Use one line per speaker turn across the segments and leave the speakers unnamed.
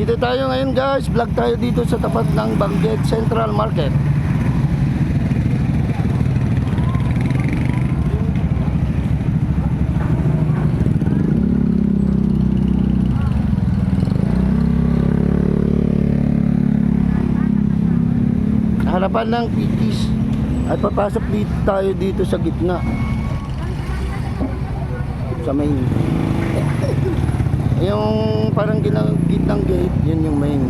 Dito tayo ngayon guys, vlog tayo dito sa tapat ng Benguet Central Market. Harapan ng Pitis at papasok dito tayo dito sa gitna, sa main. Yung parang gitnang gate, yun yung main.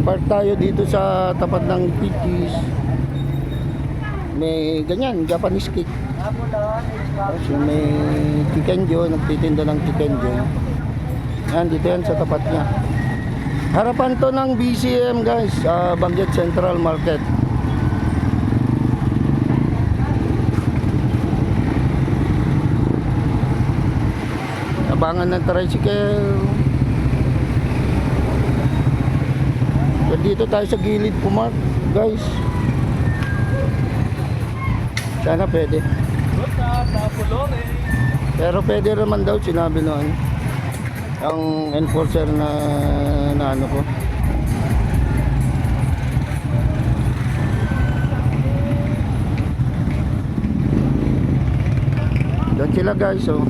Park tayo dito sa tapat ng Pitis. May ganyan, Japanese cake. Kasi may chicken-jo, nagtitinda ng chicken-jo. Yan, dito yan sa tapat niya. Harapan to ng BCM guys, Benguet Central Market. Abangan ng tricycle. So, dito tayo sa gilid pumark guys. Sana pwede. Pero pwede naman daw, sinabi noon ang enforcer na ano ko. Doon sila guys, so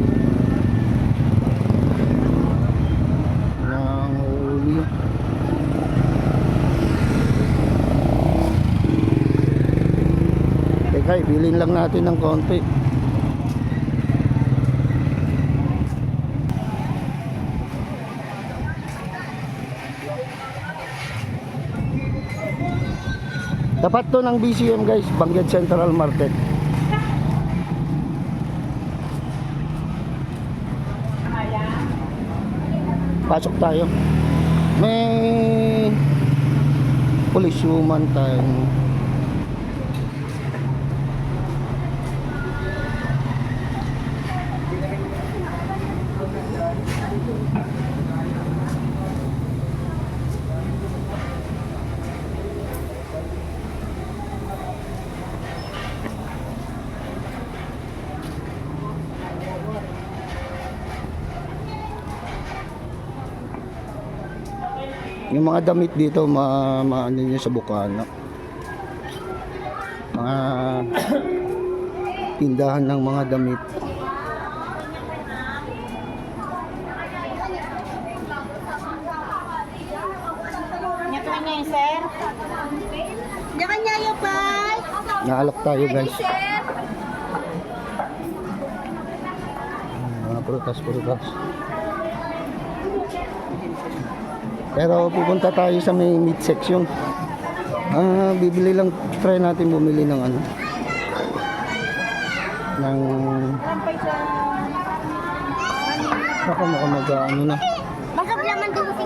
teka, bilhin lang natin ng konti. Tapat to ng BCM guys, Benguet Central Market. Pasok tayo. May police woman tayo. Yung mga damit dito, ano nyo sa bukana. Mga tindahan ng mga damit.
Sir. Jangan nyayo, Pai.
Naalak tayo guys. Mga prutas. Pero pupunta tayo sa may meat section. Bibili lang, try natin bumili ng ano. Ng baka mag-ano na.
Baka laman dito si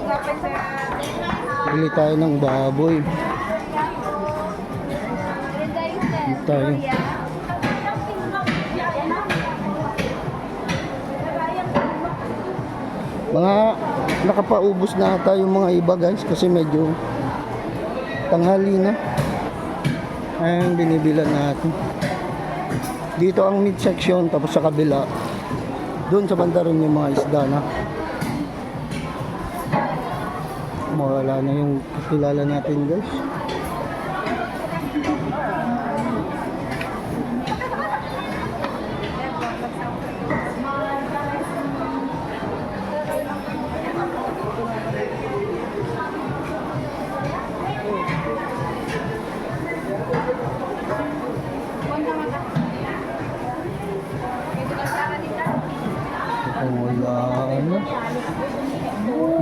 Bili tayo ng baboy. Bili tayo. Mga nakapaubos na ata yung mga iba guys kasi medyo tanghali na. Ayun, binibilan natin. Dito ang meat section, tapos sa kabila doon sa banda rin yung mga isda na. Mawala na yung kilala natin guys.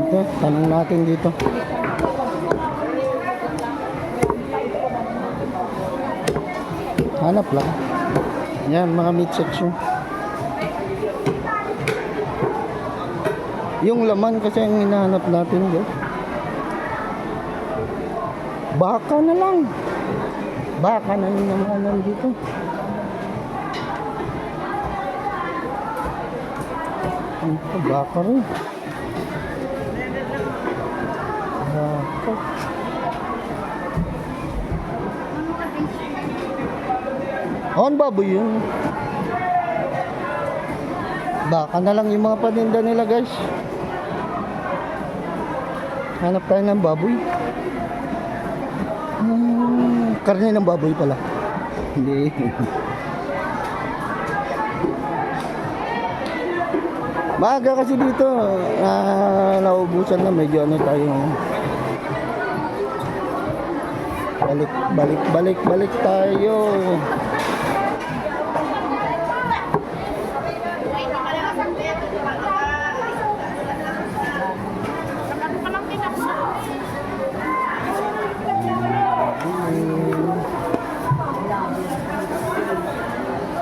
Ito, tanong natin dito. Hanap lang. Yan, mga meat section. Yung laman kasi ang hinahanap natin guys. Baka na lang. Baka na yung naman nandito. Ito, baka rin. Baka. On baboy yun. Baka na lang yung mga paninda nila guys. Hanap tayo ng baboy. Karne ng baboy pala. Hindi. Maaga kasi dito. Naubusan na. Medyo ano tayo. Balik tayo.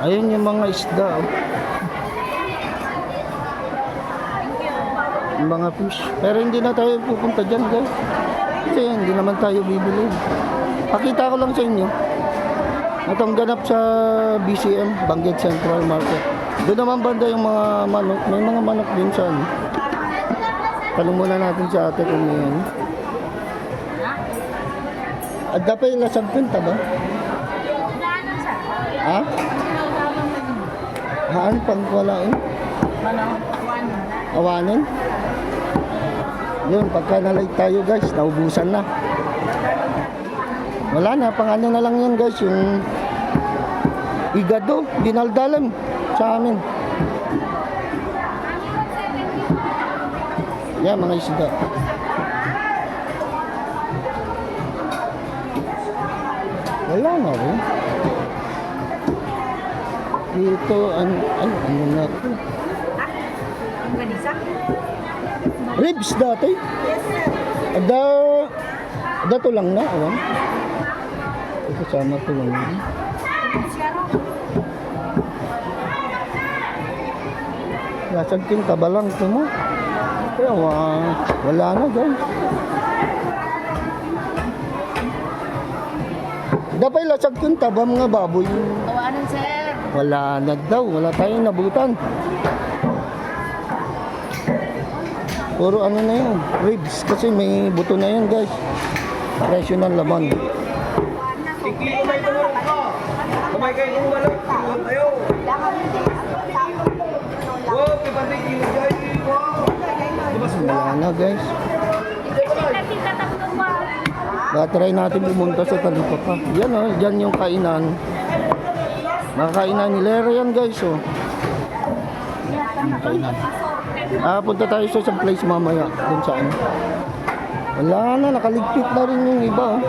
Ayun yung mga isda. Oh. Yung mga fish. Pero hindi na tayo pupunta dyan guys. Kasi hindi naman tayo bibili. Pakita ko lang sa inyo. Itong ganap sa BCM, Benguet Central Market. Doon naman banda yung mga manok. May mga manok din sa ano. Tanong muna natin sa ate kung may ano. At dapat ilasag pinta ba? Ha? Haan pang wala eh. Awanin? Yun, pagka na-late tayo guys, naubusan na. Wala na, pang ano na lang yan guys, yung igado, dinaldalan sa amin. Yan, mga isda. Wala na rin. Dito, ano na ito?
Ang ganisa?
Ribs dati?
Yes, sir.
Dato lang na, awan. Ito sama to lang. Lasag tinta ba lang ito mo? Kaya wala na guys. Dapat lasag tinta ba mga baboy?
Tawanan, sir.
Wala na daw, wala tayong nabutan. Puro ano na yun, ribs kasi may buto na yun guys. Presyo ng laman. Wala na guys. Try natin pumunta sa Talipapa. Yan o, dyan yung kainan. Makakainan ni Lera yan guys oh. Kainan. Punta tayo sa isang place mamaya. Dun saan. Wala na, nakaligpit na rin yung iba oh.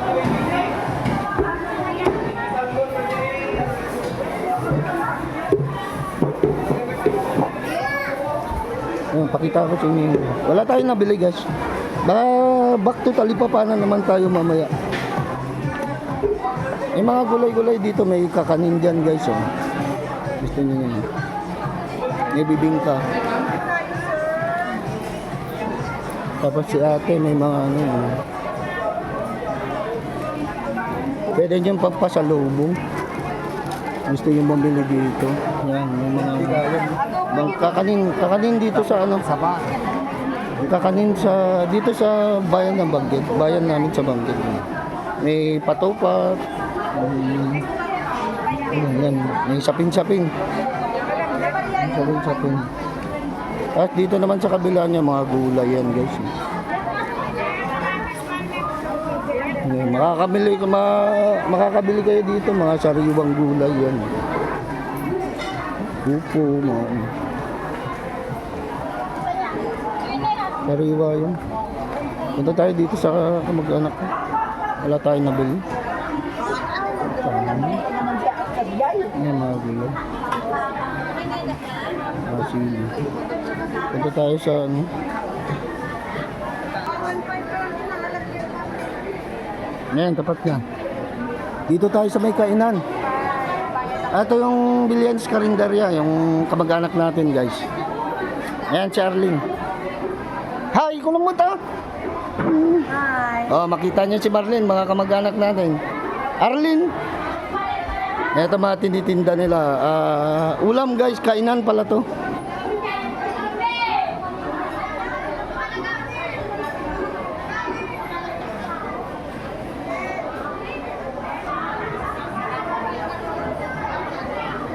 Ayan, pakita ko sa inyo. Wala tayong nabili guys. Back to Talipapa na naman tayo mamaya. Yung mga gulay-gulay dito may kakanin dyan guys oh. Gusto nyo yun. May bibingka. Tapos si ate may mga ano. Pwede nyo pampasalubong. Gusto nyo bumili dito. Yan, may mga kakanin dito sa ano. Sapa. Kakanin sa dito sa bayan ng Benguet. Bayan namin sa Benguet. May patopat. Yan, may sapin-sapin. Sapin-sapin. At dito naman sa kabila niya mga gulay yan guys. Makakabili kayo dito mga sariwang gulay yan. Upo, mga sariwa yun. Punta tayo dito sa kamag-anak ko. Wala tayong nabili. Yan mga gulay. Sili. Punta tayo sa ano. Yan, tapat yan. Dito tayo sa may kainan. Ito yung Billions Karinderya, yung kamag-anak natin guys. Ayan si Arlene. Hi, kulang mo ta.
Hi.
Oh, makita niyo si Marlene, mga kamag-anak natin. Arlene. Ito mga tinitinda nila. Ulam guys, kainan pala to.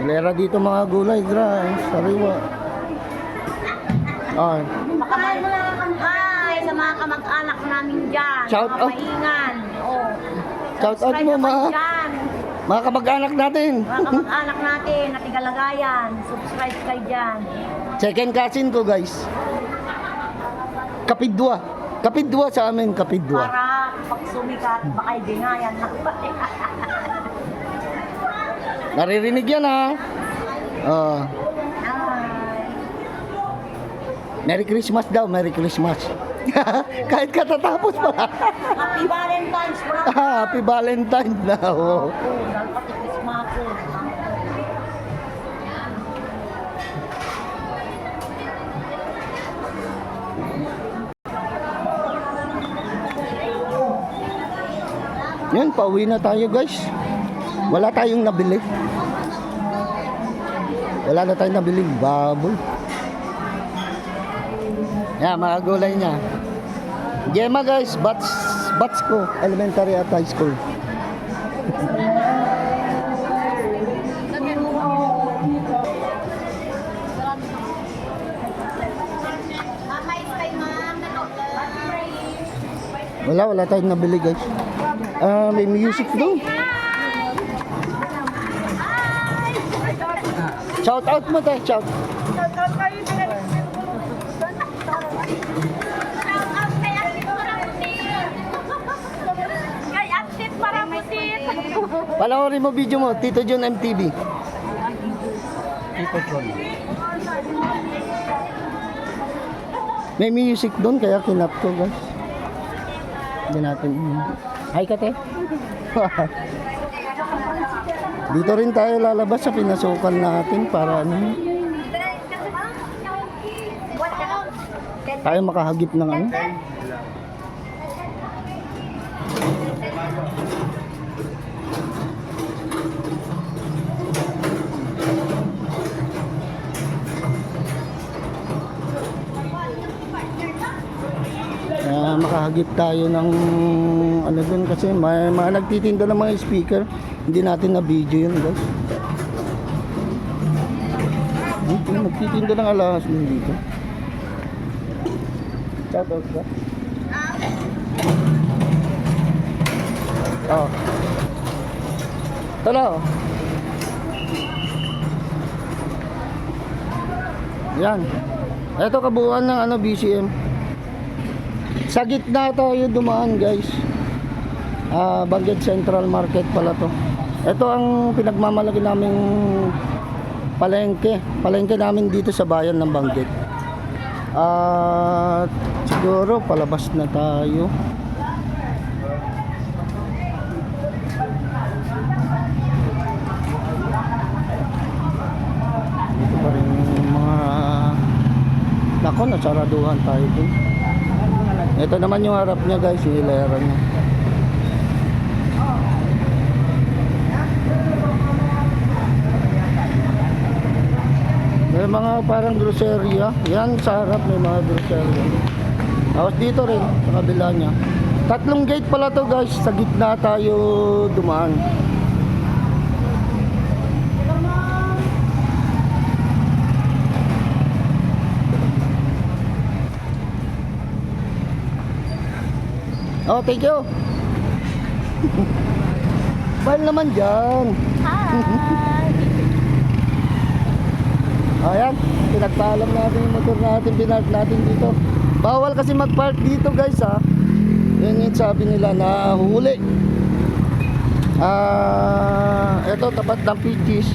Lera dito mga gulay, sariwa. Ah,
Hi sa mga kamag-anak namin dyan.
Shout
mga
out.
maingan. Oh.
Shout out
Subscribe
mo,
naman
ma.
dyan.
Mga kamag-anak natin.
Mga kamag-anak natin na tigalagayan. Subscribe kayo dyan.
Second cousin ko, guys. Kapidwa. Kapidwa sa amin, kapidwa.
Para pag sumikat, baka ibingayan na.
Naririnig yan, ha? Ah. Merry Christmas daw, Merry Christmas. Kahit katatapos pa.
Happy Valentine's, bro.
Happy Valentine na. Oh.
Oh, dahil pati Christmas ko.
Yun, pauwi na tayo, guys. Wala tayong nabili. Wala na tayong nabili baboy. Yan, mga gulay niya. Gemma, guys, bats ko, elementary at high school. Wala tayong nabili, guys. May music doon. Shout out mo tayo, shout. Panoorin mo video mo, Tito John MTV. Tito John. May music doon, kaya kinap ko, guys. Hindi natin. Hi, kate. Dito rin tayo lalabas sa pinasukan natin para ano. Tayo makahagip ng ano. Makahagip tayo ng ano dun kasi may mga nagtitinda ng mga speaker, hindi natin na video yun, guys. Nagtitinda ng alahas din dito. Shout out ka. Oh. Tala, oh. Yan. Ito kabuuan ng ano BCM. Sa gitna tayo dumaan, guys. Bangged Central Market pala to. Ito ang pinagmamalaki naming palengke. Palengke namin dito sa bayan ng Bangged. Siguro palabas na tayo. Dito pa rin yung mga nako, nasaraduhan tayo dun. Ito naman yung harap niya, guys, yung hilera niya. May mga parang groceria. Yan sa harap may mga groceria. Tapos dito rin sa kabila niya. 3 gate pala to, guys. Sa gitna tayo dumaan. Oh, thank you. Bahal naman dyan.
Hi!
Ayan, pinagpaalam natin yung motor natin, pinark natin dito. Bawal kasi mag-park dito, guys, ha. Yan yung sabi nila na huli. Ito tapat ng Peaches.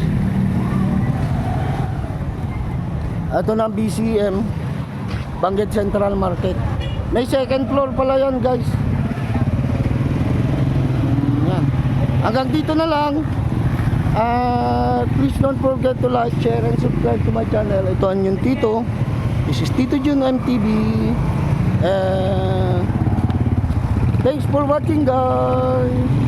Ito ng BCM, Bangged Central Market. May second floor pala yan, guys. Yan. Hanggang dito na lang. Please don't forget to like, share, and subscribe to my channel. Ito ang yung Tito. This is Tito Jun MTV. Thanks for watching, guys.